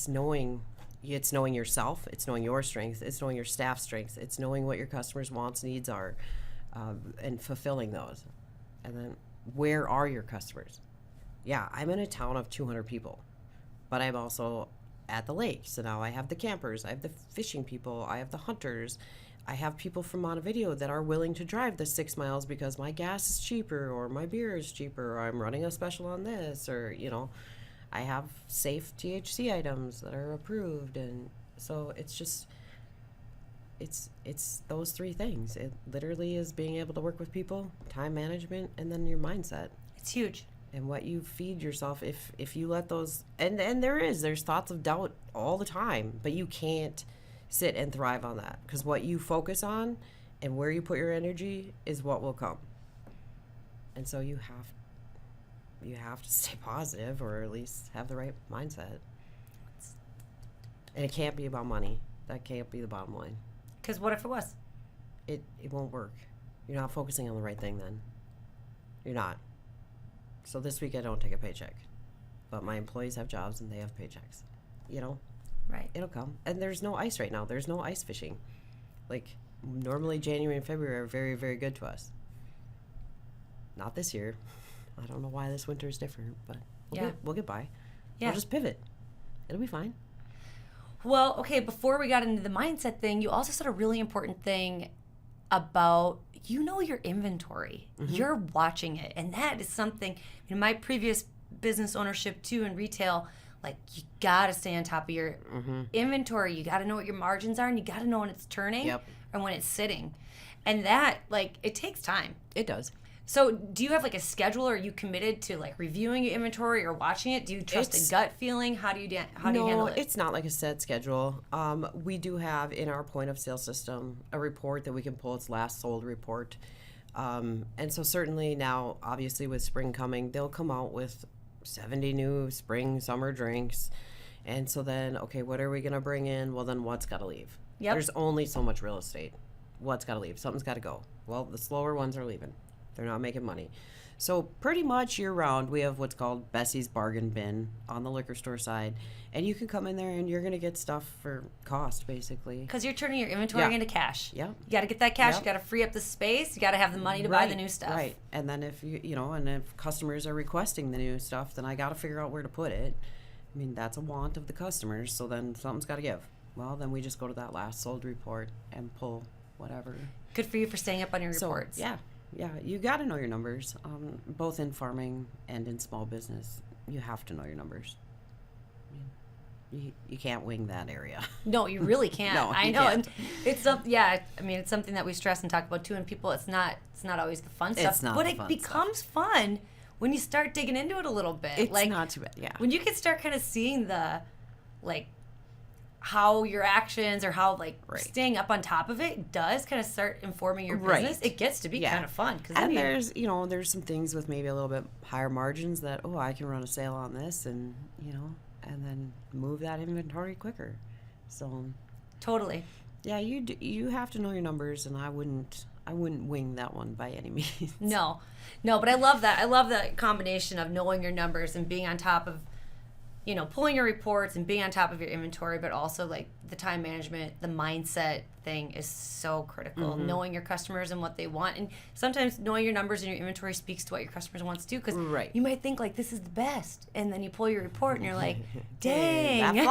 knowing yourself, it's knowing your strengths, it's knowing your staff's strengths, it's knowing what your customers' wants, needs are, and fulfilling those. And then where are your customers? Yeah, I'm in a town of 200 people, but I'm also at the lake. So now I have the campers, I have the fishing people, I have the hunters, I have people from Montevideo that are willing to drive the 6 miles because my gas is cheaper or my beer is cheaper or I'm running a special on this, or I have safe THC items that are approved. And so it's just it's those 3 things. It literally is being able to work with people, time management, and then your mindset. It's huge. And what you feed yourself, if you let those, and there's thoughts of doubt all the time, but you can't sit and thrive on that, because what you focus on and where you put your energy is what will come. And so you have to stay positive, or at least have the right mindset. And it can't be about money. That can't be the bottom line. Because what if it was? It won't work. You're not focusing on the right thing then. You're not. So this week I don't take a paycheck, but my employees have jobs and they have paychecks. Right. It'll come. And there's no ice right now. There's no ice fishing. Like, normally January and February are very, very good to us. Not this year. I don't know why this winter is different, but we'll get by. Yeah. We'll just pivot. It'll be fine. Well, okay, before we got into the mindset thing, you also said a really important thing about, your inventory. You're watching it. And that is something, in my previous business ownership too, in retail, like, you got to stay on top of your inventory. You got to know what your margins are, and you got to know when it's turning and when it's sitting. And that, it takes time. It does. So do you have a schedule, or are you committed to reviewing your inventory or watching it? Do you trust a gut feeling? How do you handle it? No, it's not like a set schedule. We do have in our point of sale system a report that we can pull. It's last sold report. And so certainly now, obviously with spring coming, they'll come out with 70 new spring, summer drinks. And so then, okay, what are we going to bring in? Well, then what's got to leave? Yep. There's only so much real estate. What's got to leave? Something's got to go. Well, the slower ones are leaving. They're not making money. So pretty much year-round, we have what's called Bessie's Bargain Bin on the liquor store side. And you can come in there and you're going to get stuff for cost, basically. Because you're turning your inventory into cash. Yeah. You got to get that cash. You got to free up the space. You got to have the money to buy the new stuff. Right. And then if and if customers are requesting the new stuff, then I got to figure out where to put it. I mean, that's a want of the customers. So then something's got to give. Well, then we just go to that last sold report and pull whatever. Good for you for staying up on your reports. Yeah, you got to know your numbers, both in farming and in small business. You have to know your numbers. you can't wing that area. No, you really can't. No, I you know. can't. And it's it's something that we stress and talk about too. And people, it's not always the fun stuff, It's not but the it fun becomes fun when you start digging into it a little bit. It's like not too bad. Yeah. when you can start kind of seeing the, like, how your actions or how Right. staying up on top of it does kind of start informing your Right. business. It gets to be Yeah. kind of fun. And there's some things with maybe a little bit higher margins that, I can run a sale on this and, and then move that inventory quicker. So, totally. yeah, you have to know your numbers, and I wouldn't wing that one by any means. No, but I love that. I love that combination of knowing your numbers and being on top of, pulling your reports and being on top of your inventory, but also like the time management, the mindset thing is so critical. Mm-hmm. Knowing your customers and what they want. And sometimes knowing your numbers and your inventory speaks to what your customers want to do, because Right. you might think like this is the best. And then you pull your report and you're like, dang. That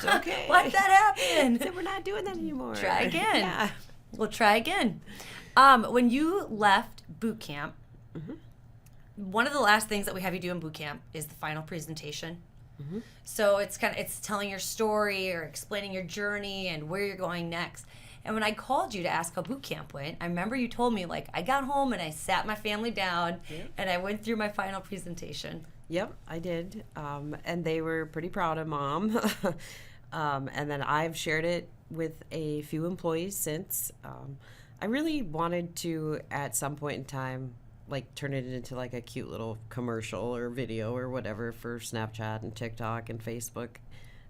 flopped. Okay. Why'd that happen? So we're not doing that anymore. Try again. Yeah. We'll try again. When you left boot camp, one of the last things that we have you do in boot camp is the final presentation. So it's telling your story or explaining your journey and where you're going next. And when I called you to ask how boot camp went, I remember you told me, like, I got home and I sat my family down and I went through my final presentation. Yep, I did. And they were pretty proud of Mom. And then I've shared it with a few employees since. I really wanted to, at some point in time, like turn it into like a cute little commercial or video or whatever for Snapchat and TikTok and Facebook.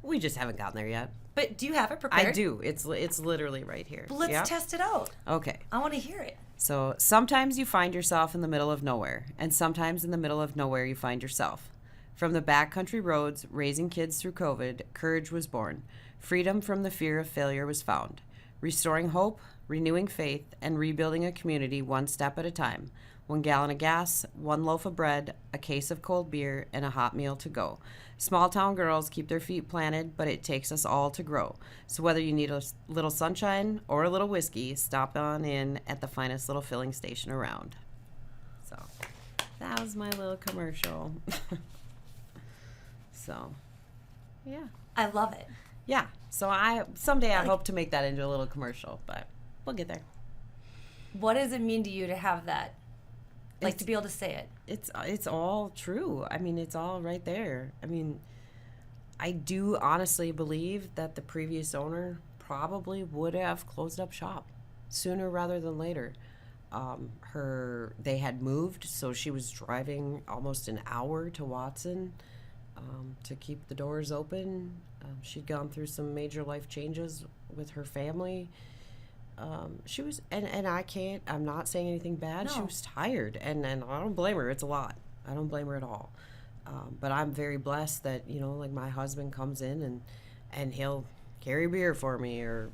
We just haven't gotten there yet. But do you have it prepared? I do. It's literally right here. Let's Yep. test it out. Okay. I want to hear it. So sometimes you find yourself in the middle of nowhere, and sometimes in the middle of nowhere you find yourself. From the backcountry roads, raising kids through COVID, courage was born. Freedom from the fear of failure was found. Restoring hope, renewing faith, and rebuilding a community one step at a time. 1 gallon of gas, 1 loaf of bread, a case of cold beer, and a hot meal to go. Small town girls keep their feet planted, but it takes us all to grow. So whether you need a little sunshine or a little whiskey, stop on in at the finest little filling station around. So that was my little commercial. So, yeah. I love it. Yeah. So someday I hope to make that into a little commercial, but we'll get there. What does it mean to you to have that? Like, It's- to be able to say it? It's all true. I mean, it's all right there. I mean, I do honestly believe that the previous owner probably would have closed up shop sooner rather than later. They had moved, so she was driving almost an hour to Watson to keep the doors open. She'd gone through some major life changes with her family. She was, and I'm not saying anything bad. She No. was tired, and I don't blame her. It's a lot. I don't blame her at all. But I'm very blessed that, like my husband comes in and he'll carry beer for me, or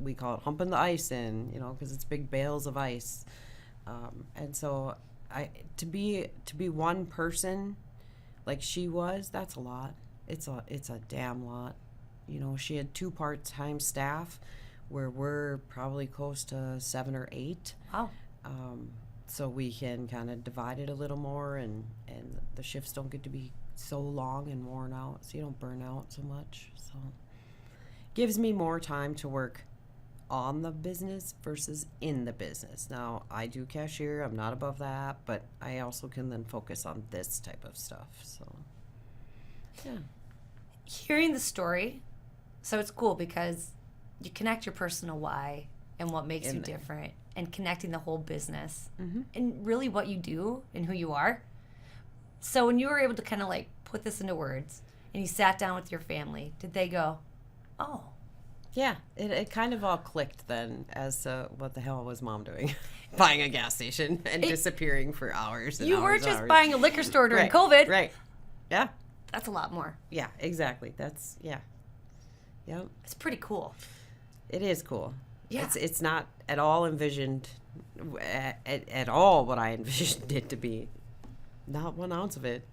we call it humping the ice in, because it's big bales of ice. And so to be one person like she was, that's a lot. It's a damn lot. She had 2 part-time staff, where we're probably close to 7 or 8. Wow. So we can kind of divide it a little more, and the shifts don't get to be so long and worn out, so you don't burn out so much. So gives me more time to work on the business versus in the business. Now, I do cashier, I'm not above that, but I also can then focus on this type of stuff. So, yeah. Hearing the story, so it's cool because you connect your personal why and what makes you there. different, and connecting the whole business and really what you do and who you are. So when you were able to kind of like put this into words and you sat down with your family, did they go, oh, Yeah, it kind of all clicked then as to what the hell was Mom doing? Buying a gas station and disappearing for hours and you hours weren't and just hours. buying a liquor store during Right, COVID. Right. Yeah. That's a lot more. Yeah, exactly. That's, yeah. Yep. It's pretty cool. It is cool. Yeah. It's not at all envisioned, at all what I envisioned it to be. Not 1 ounce of it.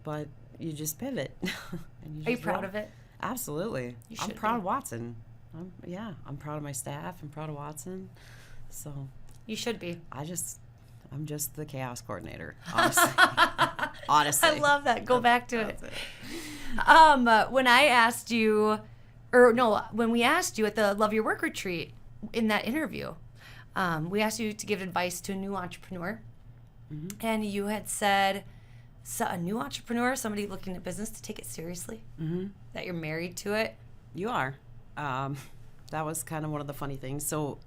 But you just pivot. And Are you just proud roll. of it? Absolutely. You I'm should proud be. of Watson. I'm proud of my staff. I'm proud of Watson. So You should be. I'm just the chaos coordinator, honestly. Honestly. I love that. Go back to it. That's When I asked you, or no, when we asked you at the Love Your Work retreat in that interview, we asked you to give advice to a new entrepreneur. Mm-hmm. And you had said, so a new entrepreneur, somebody looking at business, to take it seriously, mm-hmm. that you're married to it. You are. That was kind of one of the funny things. So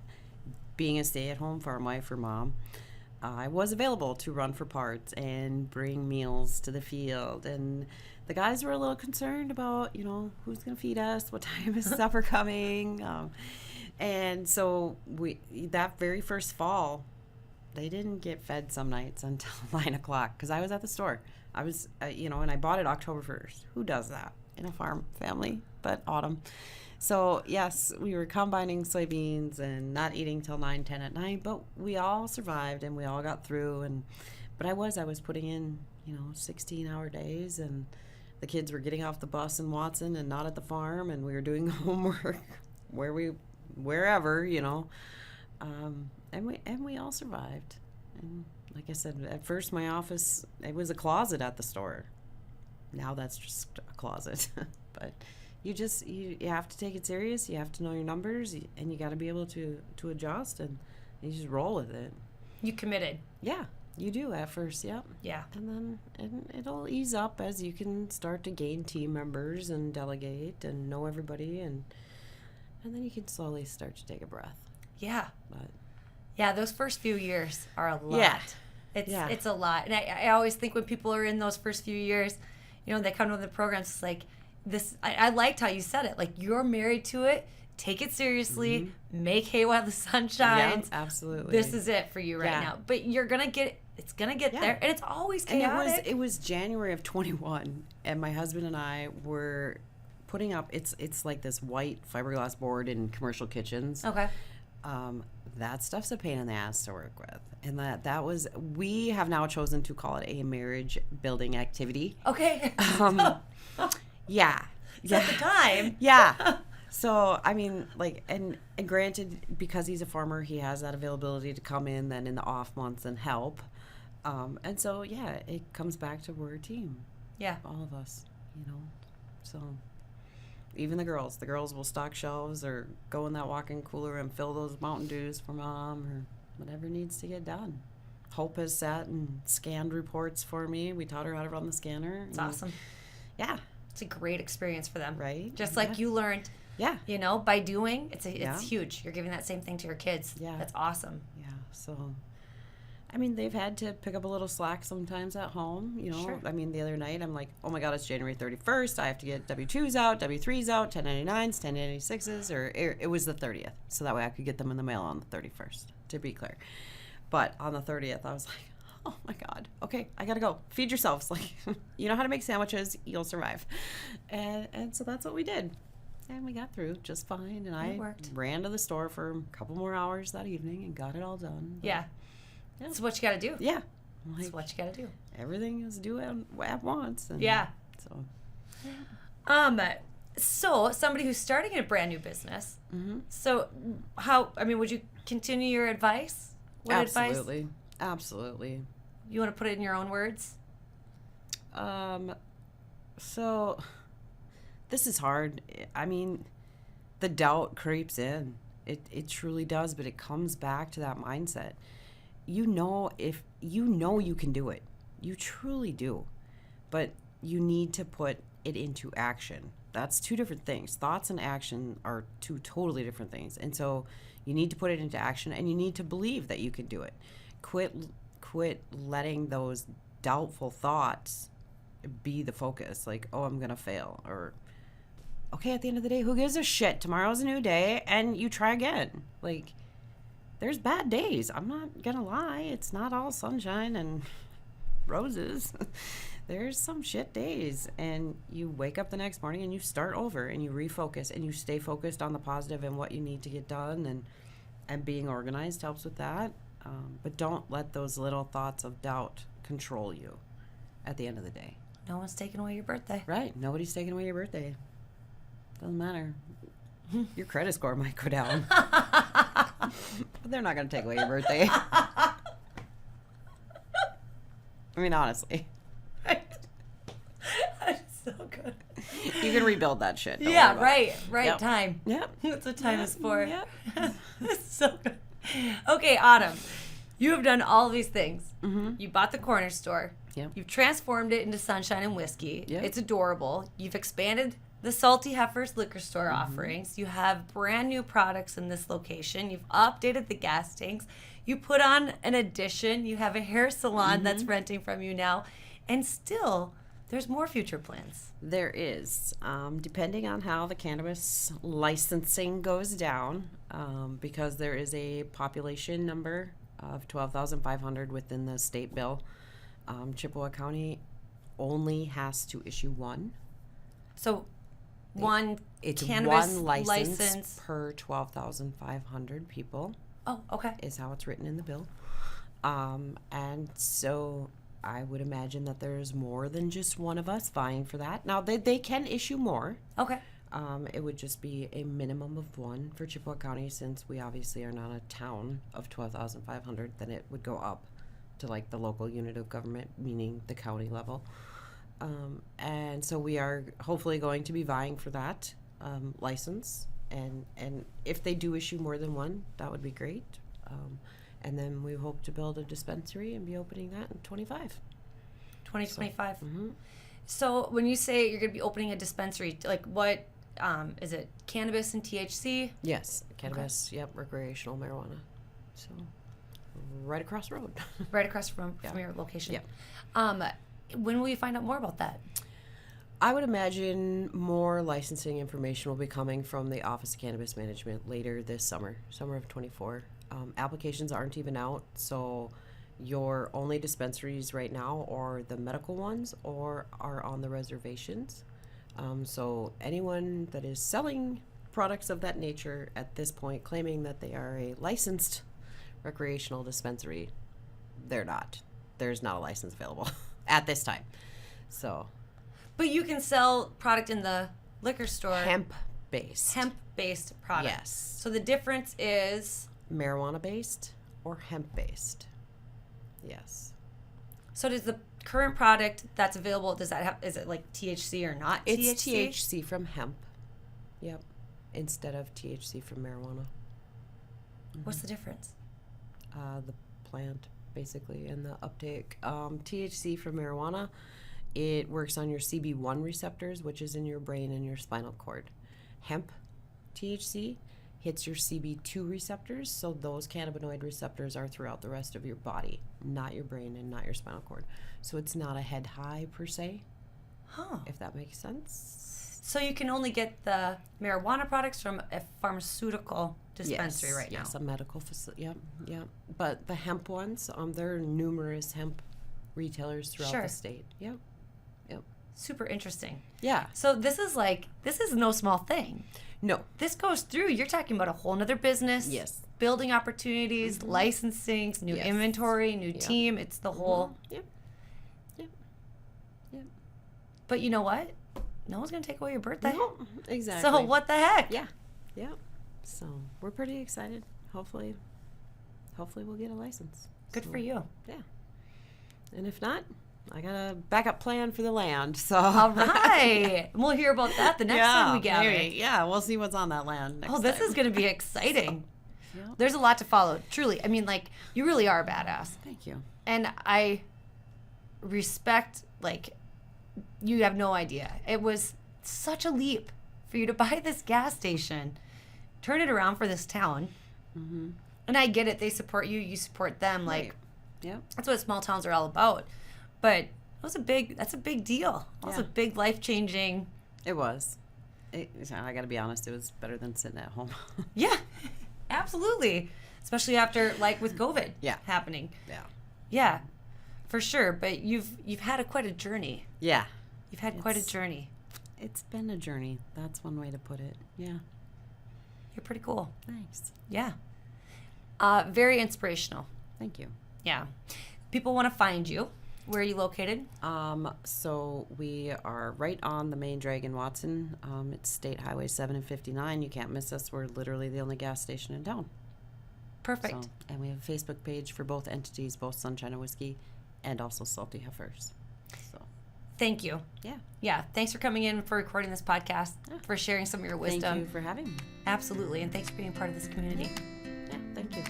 being a stay-at-home farm wife or mom, I was available to run for parts and bring meals to the field. And the guys were a little concerned about, who's going to feed us, what time is supper coming. And so that very first fall, they didn't get fed some nights until 9 o'clock because I was at the store. I was, and I bought it October 1st. Who does that in a farm family? But autumn. So, yes, we were combining soybeans and not eating till 9, 10 at night, but we all survived and we all got through. But I was putting in, 16-hour days, and the kids were getting off the bus in Watson and not at the farm, and we were doing homework wherever, and we all survived. And like I said, at first my office, it was a closet at the store. Now that's just a closet. But you have to take it serious. You have to know your numbers, and you got to be able to adjust, and you just roll with it. You committed. Yeah, you do at first. Yep. Yeah. And then it'll ease up as you can start to gain team members and delegate and know everybody, and then you can slowly start to take a breath. Yeah. But yeah, those first few years are a lot. Yeah. It's a lot. And I always think when people are in those first few years, they come to the programs, it's like this. I liked how you said it. Like, you're married to it. Take it seriously. Mm-hmm. Make hay while the sun shines. Yeah, absolutely. This is it for you right now. But you're going to get, it's going to get there. And it's always chaotic. And it was January of 21, and my husband and I were putting up, it's like this white fiberglass board in commercial kitchens. Okay. That stuff's a pain in the ass to work with. And that was, we have now chosen to call it a marriage building activity. Okay. Yeah. It's at the time. Yeah. So, I mean, like, and granted, because he's a farmer, he has that availability to come in then in the off months and help. And so, yeah, it comes back to we're a team. Yeah. All of us, So even the girls will stock shelves or go in that walk-in cooler and fill those Mountain Dews for mom or whatever needs to get done. Hope has sat and scanned reports for me. We taught her how to run the scanner. It's awesome. Yeah. It's a great experience for them. Right. Just like you learned. Yeah. By doing, it's huge. You're giving that same thing to your kids. Yeah. That's awesome. Yeah. So, I mean, they've had to pick up a little slack sometimes at home, Sure. I mean, the other night, I'm like, oh my God, it's January 31st. I have to get W-2s out, W-3s out, 1099s, 1096s, or it was the 30th. So that way I could get them in the mail on the 31st, to be clear. But on the 30th, I was like, oh my God, okay, I gotta go. Feed yourselves. Like, you know how to make sandwiches, you'll survive. And so that's what we did. And we got through just fine. And I ran to the store for a couple more hours that evening and got it all done. But yeah. That's what you got to do. Yeah. That's what you got to do. Everything is due at once. And yeah. So. So somebody who's starting a brand new business. Mm-hmm. So would you continue your advice? What Absolutely. advice? Absolutely. You want to put it in your own words? So this is hard. I mean, the doubt creeps in. It truly does, but it comes back to that mindset. If you can do it. You truly do. But you need to put it into action. That's two different things. Thoughts and action are two totally different things. And so you need to put it into action, and you need to believe that you can do it. Quit letting those doubtful thoughts be the focus. Like, oh, I'm going to fail. Or, okay, at the end of the day, who gives a shit? Tomorrow's a new day, and you try again. Like, there's bad days. I'm not going to lie. It's not all sunshine and roses. There's some shit days. And you wake up the next morning and you start over and you refocus and you stay focused on the positive and what you need to get done. And being organized helps with that. But don't let those little thoughts of doubt control you at the end of the day. No one's taking away your birthday. Right. Nobody's taking away your birthday. Doesn't matter. Your credit score might go down. But they're not going to take away your birthday. I mean, honestly. That's so good. You can rebuild that shit. Don't Yeah, worry about it. right. Yep. Time. Yep. That's what time is for. Yep. So good. Okay, Autumn. You have done all of these things. Mm-hmm. You bought the corner store. Yep. You've transformed it into Sunshine and Whiskey. Yep. It's adorable. You've expanded the Salty Heifer's Liquor Store Mm-hmm. offerings. You have brand new products in this location. You've updated the gas tanks. You put on an addition. You have a hair salon that's renting from you now. And still, there's more future plans. There is, depending on how the cannabis licensing goes down, because there is a population number of 12,500 within the state bill. Chippewa County only has to issue one. So, one It's cannabis one license per 12,500 people. Oh, okay. Is how it's written in the bill. And so I would imagine that there's more than just one of us vying for that. Now, they can issue more. Okay. It would just be a minimum of one for Chippewa County, since we obviously are not a town of 12,500. Then it would go up to like the local unit of government, meaning the county level. And so we are hopefully going to be vying for that license. And if they do issue more than one, that would be great. And then we hope to build a dispensary and be opening that in 2025. Mm-hmm. So when you say you're going to be opening a dispensary, like what is it? Cannabis and THC? Yes, cannabis. Yep, recreational marijuana. So right across the road. Right across from your location. Yeah. When will you find out more about that? I would imagine more licensing information will be coming from the Office of Cannabis Management later this summer of 24. Applications aren't even out, so your only dispensaries right now are the medical ones or are on the reservations. So anyone that is selling products of that nature at this point, claiming that they are a licensed recreational dispensary, they're not. There's not a license available at this time. So, but you can sell product in the liquor store. Hemp based. Hemp based product. Yes. So the difference is Marijuana based or hemp based. Yes. So does the current product that's available, does that have, is it like THC or not It's THC? THC from hemp. Yep. Instead of THC from marijuana. What's the difference? The plant, basically, and the uptake. THC from marijuana, it works on your CB1 receptors, which is in your brain and your spinal cord. Hemp THC hits your CB2 receptors, so those cannabinoid receptors are throughout the rest of your body, not your brain and not your spinal cord. So it's not a head high per se, if that makes sense. So you can only get the marijuana products from a pharmaceutical dispensary right now. Yes, a medical facility. Yep. But the hemp ones, there are numerous hemp retailers throughout the state. Yep. Super interesting. Yeah. So this is no small thing. No. This goes through, you're talking about a whole nother business. Yes. Building opportunities, licensing, new inventory, new team. It's the whole. Yep. But you know what? No one's going to take away your birthday. No, exactly. So what the heck? Yeah. So we're pretty excited. Hopefully we'll get a license. Good for you. Yeah. And if not, I got a backup plan for the land. So All right. We'll hear about that the next time we gather. Maybe. Yeah, we'll see what's on that land next Oh, this time. is going to be exciting. Yeah. There's a lot to follow. Truly. I mean, like, you really are a badass. Thank you. And I respect, like, you have no idea. It was such a leap for you to buy this gas station, turn it around for this town. Mm-hmm. And I get it. They support you. You support them. Like, Right. Yep. that's what small towns are all about. But that's a big deal. That's a big life-changing. It was. I got to be honest, it was better than sitting at home. Yeah, absolutely. Especially after, like, with COVID happening. Yeah. Yeah, for sure. But you've had quite a journey. Yeah. You've had quite a journey. It's been a journey. That's one way to put it. Yeah. You're pretty cool. Thanks. Yeah. Very inspirational. Thank you. Yeah. People want to find you. Where are you located? So we are right on the main drag in Watson. It's State Highway 7 and 59. You can't miss us. We're literally the only gas station in town. Perfect. So, and we have a Facebook page for both entities, both Sunshine and Whiskey and also Salty Heifers. So thank you. Yeah. Yeah, thanks for coming in for recording this podcast, for sharing some of your wisdom. Thank you for having me. Absolutely, and thanks for being part of this community. Yeah, thank you.